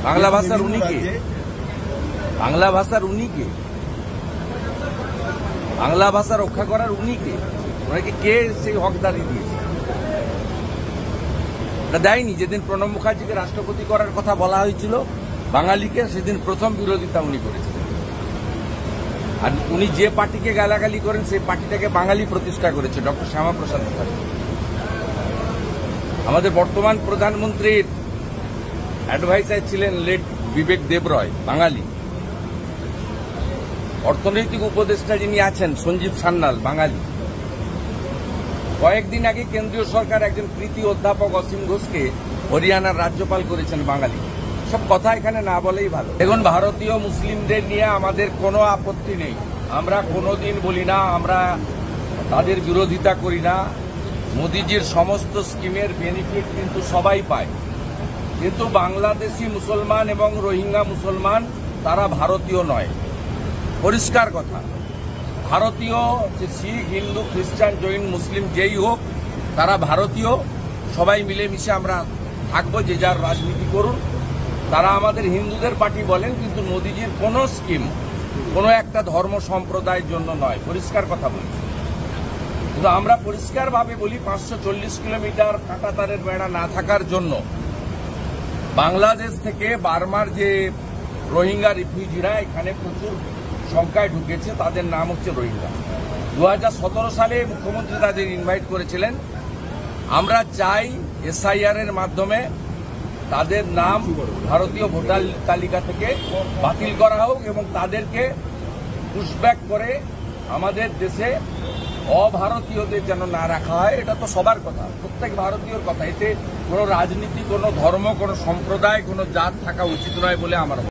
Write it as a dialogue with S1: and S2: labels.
S1: বাংলা ভাষার উনি কে? বাংলা ভাষার উনি কে? বাংলা ভাষা রক্ষা করার উনি কে? ওনাকে কে সেই হকদারি দিয়েছে? দেয়নি। যেদিন প্রণব মুখার্জিকে রাষ্ট্রপতি করার কথা বলা হয়েছিল বাঙালিকে, সেদিন প্রথম বিরোধিতা উনি করেছিলেন। আর উনি যে পার্টিকে গালাগালি করেন সেই পার্টিটাকে বাঙালি প্রতিষ্ঠা করেছে, ডক্টর শ্যামাপ্রসাদ মুখার্জি। আমাদের বর্তমান প্রধানমন্ত্রীর অ্যাডভাইসার ছিলেন লেট বিবেক দেবরয়, বাঙালি। অর্থনৈতিক উপদেষ্টা যিনি আছেন সঞ্জীব সান্যাল, বাঙালি। কয়েকদিন আগে কেন্দ্রীয় সরকার একজন কৃতি অধ্যাপক অসীম ঘোষকে হরিয়ানার রাজ্যপাল করেছেন বাঙালি। সব কথা এখানে না বলেই ভালো। দেখুন, ভারতীয় মুসলিমদের নিয়ে আমাদের কোনো আপত্তি নেই। আমরা কোনোদিন বলি না আমরা তাদের বিরোধিতা করি না। মোদিজির সমস্ত স্কিমের বেনিফিট কিন্তু সবাই পায়। কিন্তু বাংলাদেশি মুসলমান এবং রোহিঙ্গা মুসলমান তারা ভারতীয় নয়, পরিষ্কার কথা। ভারতীয় শিখ, হিন্দু, খ্রিস্টান, জৈন, মুসলিম যেই হোক, তারা ভারতীয়। সবাই মিলেমিশে আমরা থাকবো, যে যার রাজনীতি করুন। তারা আমাদের হিন্দুদের পার্টি বলেন, কিন্তু মোদিজির কোনো স্কিম কোনো একটা ধর্ম সম্প্রদায়ের জন্য নয়, পরিষ্কার কথা বলি। কিন্তু আমরা পরিষ্কারভাবে বলি 540 কিলোমিটার কাঁটাতারের বেড়া না থাকার জন্য বাংলাদেশ থেকে বার্মার যে রোহিঙ্গা রিফিউজিরা এখানে প্রচুর সংখ্যায় ঢুকেছে, তাদের নাম হচ্ছে রোহিঙ্গা। 2017 সালে মুখ্যমন্ত্রী তাদের ইনভাইট করেছিলেন। আমরা চাই SIR এর মাধ্যমে তাদের নাম ভারতীয় ভোটার তালিকা থেকে বাতিল করা হোক এবং তাদেরকে পুশব্যাক করে আমাদের দেশে অভারতীয়দের যেন না রাখা হয়। এটা তো সবার কথা, প্রত্যেক ভারতীয়র কথা। এতে কোনো রাজনীতি, কোনো ধর্ম, কোনো সম্প্রদায়, কোনো জাত থাকা উচিত নয় বলে আমার